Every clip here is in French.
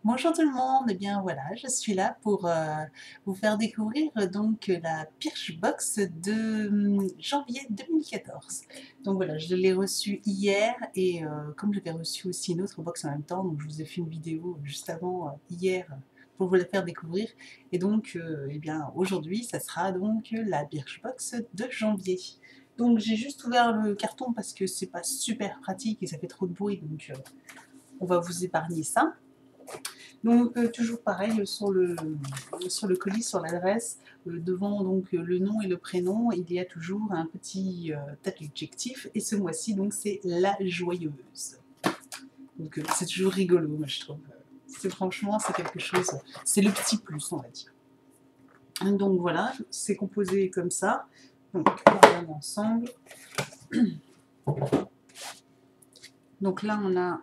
Bonjour tout le monde, eh bien voilà, je suis là pour vous faire découvrir donc la Birchbox de janvier 2014. Donc voilà, je l'ai reçue hier et comme j'avais reçu aussi une autre box en même temps, donc je vous ai fait une vidéo juste avant hier pour vous la faire découvrir. Et donc eh bien aujourd'hui, ça sera donc la Birchbox de janvier. Donc j'ai juste ouvert le carton parce que c'est pas super pratique et ça fait trop de bruit, donc on va vous épargner ça. Donc toujours pareil sur le colis, sur l'adresse, devant donc le nom et le prénom, il y a toujours un petit adjectif et ce mois-ci donc c'est la joyeuse. Donc c'est toujours rigolo, moi je trouve. C'est franchement c'est quelque chose, c'est le petit plus on va dire. Donc voilà, c'est composé comme ça. Donc on regarde ensemble. Donc là on a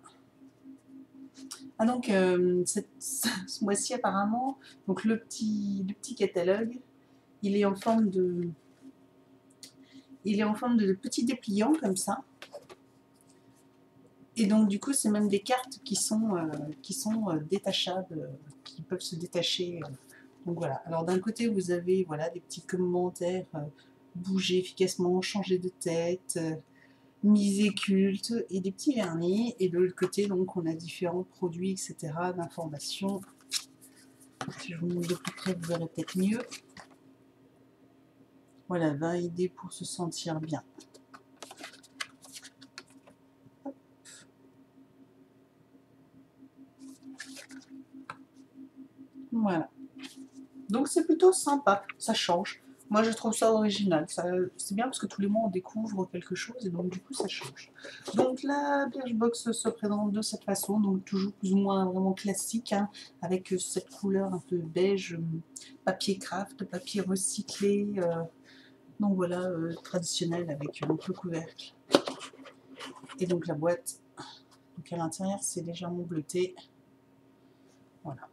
donc ce mois-ci apparemment, donc le petit catalogue, il est en forme de petits dépliants comme ça. Et donc du coup c'est même des cartes qui sont détachables, qui peuvent se détacher. Donc voilà. Alors d'un côté vous avez voilà des petits commentaires, bouger efficacement, changer de tête, miser culte et des petits vernis. Et de l'autre côté donc on a différents produits etc. d'informations. Si je vous montre de plus près vous verrez peut-être mieux. Voilà, 20 idées pour se sentir bien. Voilà. Donc c'est plutôt sympa, ça change. Moi je trouve ça original, c'est bien parce que tous les mois on découvre quelque chose et donc du coup ça change. Donc la Birchbox se présente de cette façon, donc toujours plus ou moins vraiment classique, hein, avec cette couleur un peu beige, papier craft, papier recyclé, donc voilà, traditionnel avec donc le couvercle. Et donc la boîte, donc à l'intérieur c'est légèrement bleuté, voilà.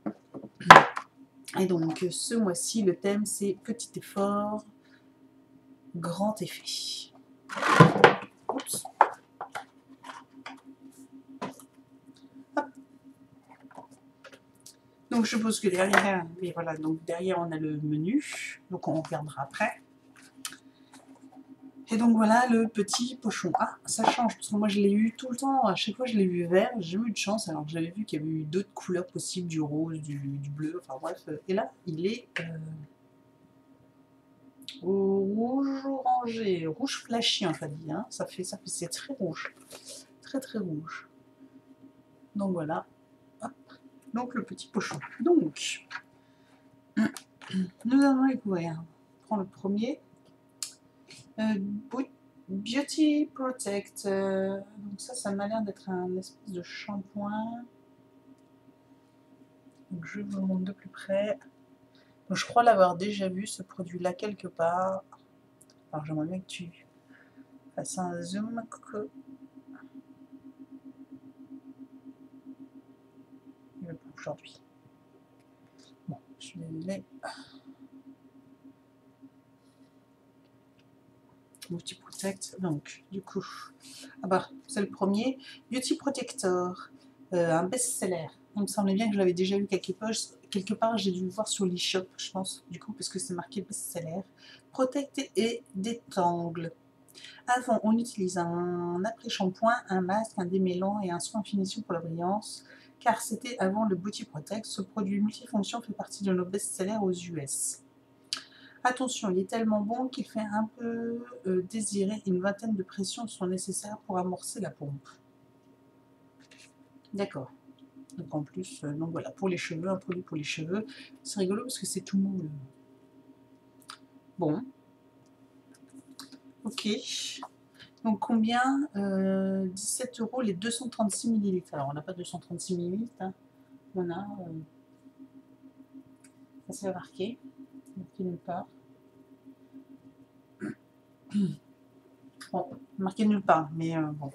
Et donc ce mois-ci le thème c'est petit effort, grand effet. Oups. Donc je suppose que derrière, et voilà, donc derrière on a le menu, donc on regardera après. Et donc voilà le petit pochon. Ah, ça change, parce que moi je l'ai eu tout le temps, à chaque fois je l'ai eu vert, j'ai eu de chance, alors que j'avais vu qu'il y avait eu d'autres couleurs possibles, du rose, du bleu, enfin bref. Et là, il est au rouge orangé, rouge flashy on va dire, hein. C'est très rouge, très très rouge. Donc voilà, hop. Donc le petit pochon. Donc, nous allons découvrir. On prend le premier. Beauty Protect. Donc ça m'a l'air d'être un espèce de shampoing. Donc je vous montre de plus près. Donc je crois l'avoir déjà vu ce produit-là quelque part. Alors j'aimerais bien que tu fasses un zoom. Il veut pas aujourd'hui. Bon, je l'ai. Beauty Protect. Donc du coup, ah bah c'est le premier. Beauty Protector, un best-seller. Il me semblait bien que je l'avais déjà vu quelque part, j'ai dû le voir sur l'e-shop, je pense, du coup, parce que c'est marqué best-seller. Protecte et détangle. Avant, on utilise un après-shampoing, un masque, un démêlant et un soin finition pour la brillance, car c'était avant le Beauty Protect. Ce produit multifonction fait partie de nos best-sellers aux US. Attention, il est tellement bon qu'il fait un peu désirer. Une vingtaine de pressions sont nécessaires pour amorcer la pompe. D'accord. Donc en plus, donc voilà, pour les cheveux, un produit pour les cheveux. C'est rigolo parce que c'est tout mou. Bon. Ok. Donc combien 17 € les 236 ml. Alors on n'a pas 236 ml. Hein. On a... ça c'est marqué. Marqué nulle part. Bon, marqué nulle part, mais bon.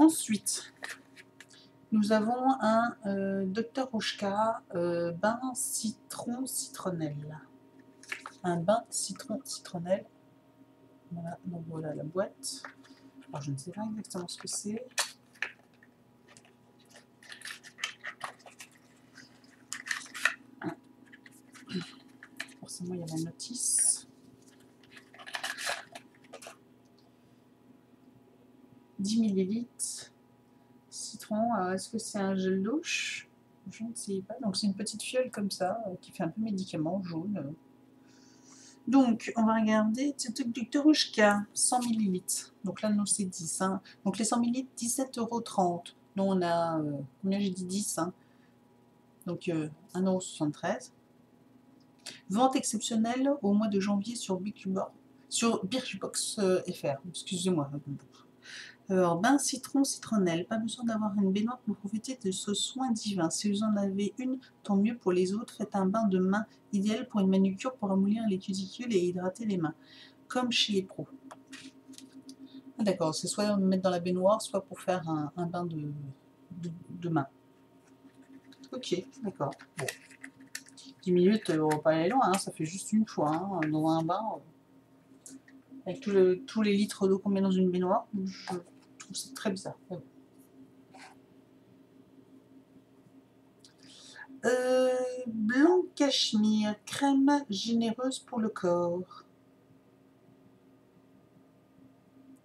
Ensuite, nous avons un Dr Rouchka bain citron citronnelle. Un bain citron citronnelle. Voilà, donc voilà la boîte. Alors je ne sais pas exactement ce que c'est. Moi, il y a la notice. 10 millilitres. Citron, alors est-ce que c'est un gel douche? Je ne sais pas. Donc c'est une petite fiole comme ça, qui fait un peu médicament, jaune. Donc, on va regarder Terushka, 100 millilitres. Donc là, nous, c'est 10. Hein. Donc les 100 millilitres, 17,30 €. Donc on a, combien j'ai dit 10 hein. Donc 1,73 €. Vente exceptionnelle au mois de janvier sur Birchbox FR. Excusez-moi. Alors, bain citron, citronnelle. Pas besoin d'avoir une baignoire pour profiter de ce soin divin. Si vous en avez une, tant mieux pour les autres. Faites un bain de main idéal pour une manucure pour ramollir les cuticules et hydrater les mains. Comme chez les pros. Ah, d'accord, c'est soit mettre dans la baignoire, soit pour faire un bain de main. Ok, d'accord. Bon. 10 minutes, on va pas aller loin, hein, ça fait juste une fois, hein, dans un bain. Avec tous les litres d'eau qu'on met dans une baignoire, je trouve ça très bizarre. Blanc cachemire, crème généreuse pour le corps.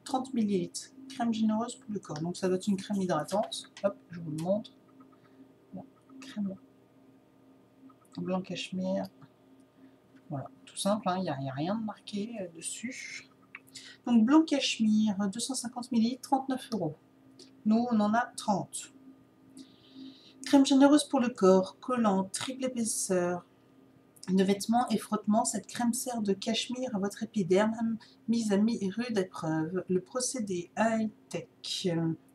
30 millilitres, crème généreuse pour le corps. Donc ça doit être une crème hydratante. Hop, je vous le montre. Voilà, crème blanc cachemire. Voilà, tout simple, il n'y a rien de marqué dessus. Donc blanc cachemire, 250 millilitres, 39 €. Nous, on en a 30. Crème généreuse pour le corps, collant, triple épaisseur de vêtements et frottements. Cette crème sert de cachemire à votre épiderme, mise à rude épreuve. Le procédé high-tech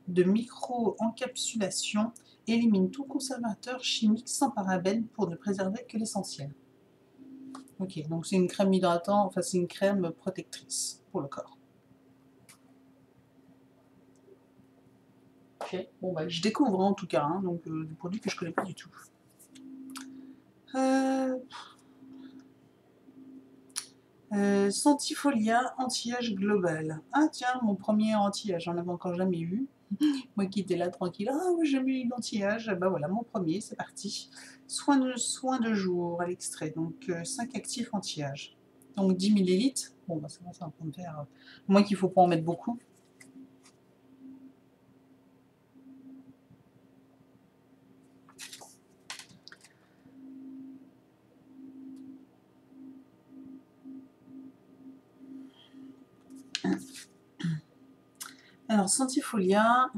de micro-encapsulation élimine tout conservateur chimique sans parabènes pour ne préserver que l'essentiel. Ok, donc c'est une crème hydratante, enfin c'est une crème protectrice pour le corps. Ok, bon bah je découvre en tout cas, hein, donc des produits que je connais pas du tout. Centifolia anti-âge global. Ah tiens, mon premier anti-âge, j'en avais encore jamais eu. Moi qui étais là tranquille, ah oui, j'ai jamais eu d'anti-âge, bah voilà, mon premier, c'est parti. Soin de jour à l'extrait, donc 5 actifs anti-âge. Donc 10 millilitres, bon bah ça va me faire, moins qu'il ne faut pas en mettre beaucoup. Alors, Centifolia,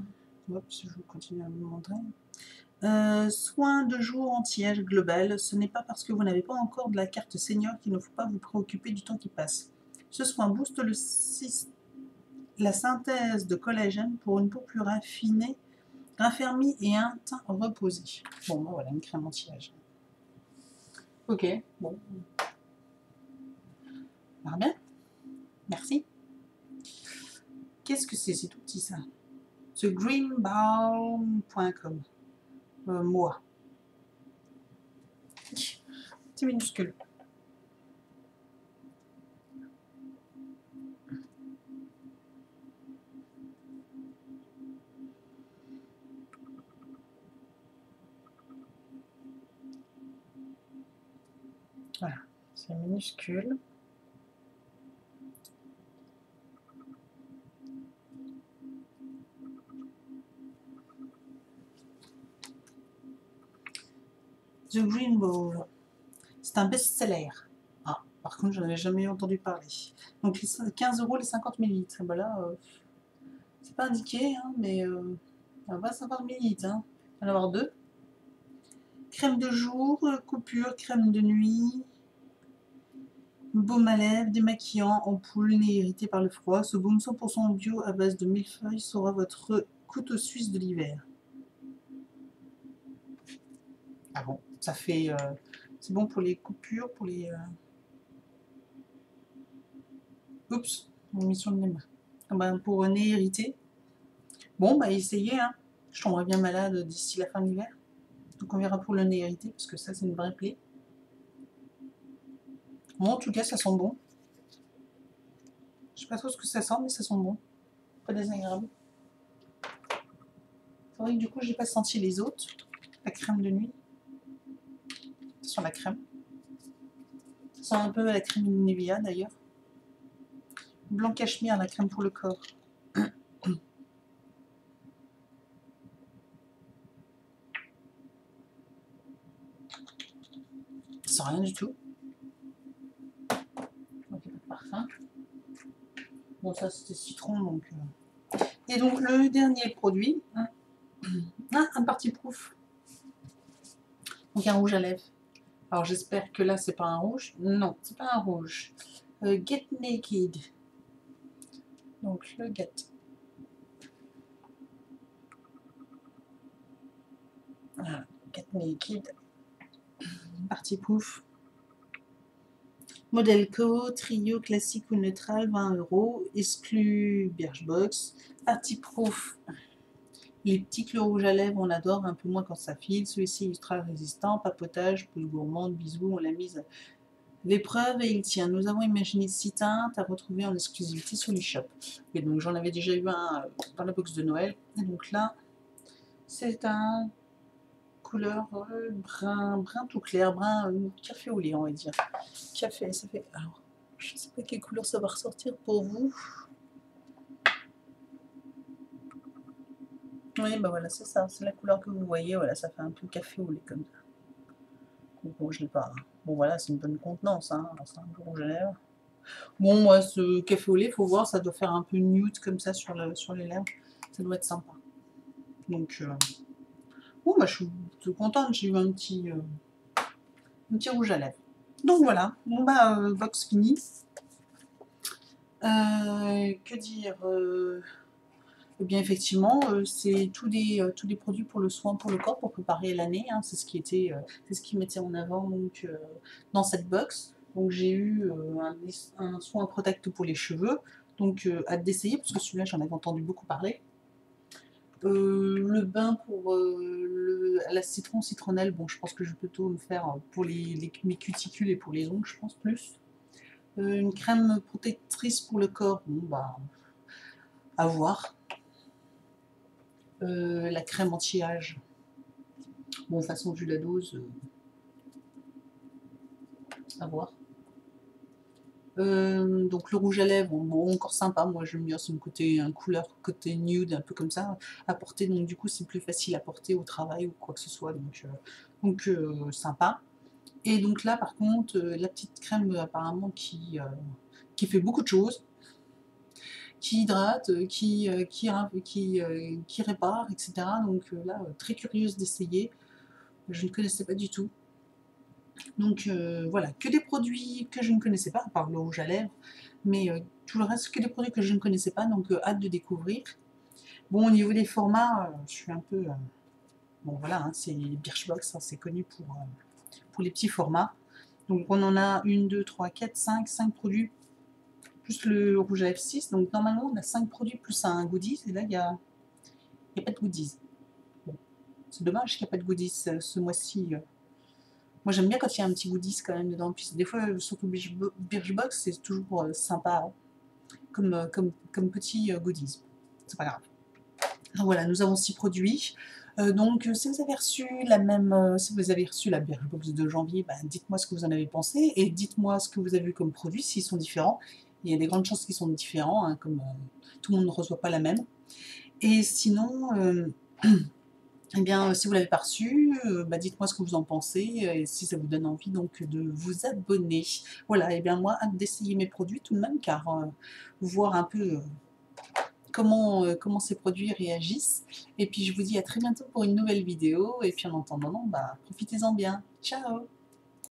hop, si je continue à vous montrer. Soin de jour anti-âge global, ce n'est pas parce que vous n'avez pas encore de la carte senior qu'il ne faut pas vous préoccuper du temps qui passe. Ce soin booste la synthèse de collagène pour une peau plus raffinée, raffermie et un teint reposé. Bon, ben voilà, une crème anti-âge. Ok, bon. Ça va bien. Merci. Qu'est-ce que c'est tout petit ça? TheGreenBalm.com. Moi. C'est minuscule. Voilà, c'est minuscule. The Green Bowl. C'est un best-seller. Ah, par contre, je n'en avais jamais entendu parler. Donc, 15 € les 50 millilitres. Et ben là, c'est pas indiqué, hein, mais 50 millilitres. Hein. Il va y en avoir deux. Crème de jour, coupure, crème de nuit, baume à lèvres, démaquillant, ampoule, nez irrité par le froid. Ce baume 100% bio à base de millefeuille sera votre couteau suisse de l'hiver. Ah bon, ça fait... c'est bon pour les coupures, pour les... Oups, mis sur le nez. Ah ben, pour nez irrité. Bon, bah essayez, hein. Je tomberai bien malade d'ici la fin de l'hiver. Donc on verra pour le nez irrité, parce que ça c'est une vraie plaie. Bon, en tout cas, ça sent bon. Je sais pas trop ce que ça sent, mais ça sent bon. Pas désagréable. C'est vrai que du coup, j'ai pas senti les autres. La crème de nuit. Sur la crème. Ça sent un peu la crème Nivea d'ailleurs. Blanc cachemire, la crème pour le corps. Ça sent rien du tout. Donc, il n'y a pas de parfum. Bon, ça c'était citron donc. Et donc le dernier produit, un parti proof. Donc un rouge à lèvres. Alors j'espère que là c'est pas un rouge. Non, c'est pas un rouge. Get Naked. Donc le Get. Voilà, Get Naked. Parti proof. Modèle Co, trio classique ou neutral, 20 €, exclu Birchbox. Parti proof. Les petits clous rouges à lèvres, on adore, un peu moins quand ça file. Celui-ci ultra résistant, papotage, pousse gourmande, bisous, on l'a mise à l'épreuve et il tient. Nous avons imaginé 6 teintes à retrouver en exclusivité sur l'eShop. Et donc j'en avais déjà eu un dans la box de Noël. Et donc là, c'est un couleur brun tout clair, brun café au lait, on va dire. Café, ça fait. Alors, je ne sais pas quelle couleur ça va ressortir pour vous. Oui, bah voilà, c'est ça, c'est la couleur que vous voyez. Voilà, ça fait un peu café au lait comme ça. Donc, bon, je l'ai pas. Bon, voilà, c'est une bonne contenance, hein. C'est un peu rouge à lèvres. Bon, moi, ce café au lait, faut voir, ça doit faire un peu nude comme ça sur les lèvres. Ça doit être sympa. Donc, bon, bah, je suis contente, j'ai eu un petit rouge à lèvres. Donc voilà, bon bah, box fini. Que dire Eh bien effectivement, c'est tous les produits pour le soin pour le corps, pour préparer l'année, hein. C'est ce qui mettait en avant donc, dans cette box. Donc j'ai eu un soin protect pour les cheveux, donc hâte d'essayer, parce que celui-là j'en avais entendu beaucoup parler. Le bain pour la citronnelle, bon je pense que je peux plutôt me faire pour mes cuticules et pour les ongles, je pense plus. Une crème protectrice pour le corps, bon bah à voir. La crème anti-âge, bon de toute façon vu la dose, à voir. Donc le rouge à lèvres, bon encore sympa, moi j'aime bien son côté, un couleur côté nude, un peu comme ça, à porter, donc du coup c'est plus facile à porter au travail ou quoi que ce soit, donc sympa. Et donc là par contre, la petite crème apparemment qui fait beaucoup de choses, qui hydrate, qui répare, etc. Donc là, très curieuse d'essayer, je ne connaissais pas du tout. Donc voilà, que des produits que je ne connaissais pas, à part le rouge à lèvres, mais tout le reste, que des produits que je ne connaissais pas, donc hâte de découvrir. Bon, au niveau des formats, je suis un peu... bon voilà, hein, c'est Birchbox, hein, c'est connu pour les petits formats. Donc on en a 1, 2, 3, 4, 5 produits, plus le rouge à lèvres 6. Donc normalement on a 5 produits plus un goodies, et là il n'y a pas de goodies. Bon, c'est dommage qu'il n'y a pas de goodies ce mois-ci. Moi j'aime bien quand il y a un petit goodies quand même dedans. Puis des fois, surtout Birchbox, c'est toujours sympa hein, comme petit goodies. C'est pas grave. Donc voilà, nous avons 6 produits. Donc si vous avez reçu si vous avez reçu la Birchbox de janvier, ben, dites-moi ce que vous en avez pensé et dites-moi ce que vous avez vu comme produits, s'ils sont différents. Il y a des grandes chances qu'ils sont différents, hein, comme tout le monde ne reçoit pas la même. Et sinon, eh bien, si vous ne l'avez pas reçu, bah, dites-moi ce que vous en pensez et si ça vous donne envie donc de vous abonner. Voilà, et bien moi, hâte d'essayer mes produits tout de même, car voir un peu comment ces produits réagissent. Et puis je vous dis à très bientôt pour une nouvelle vidéo. Et puis en attendant, bah, profitez-en bien. Ciao!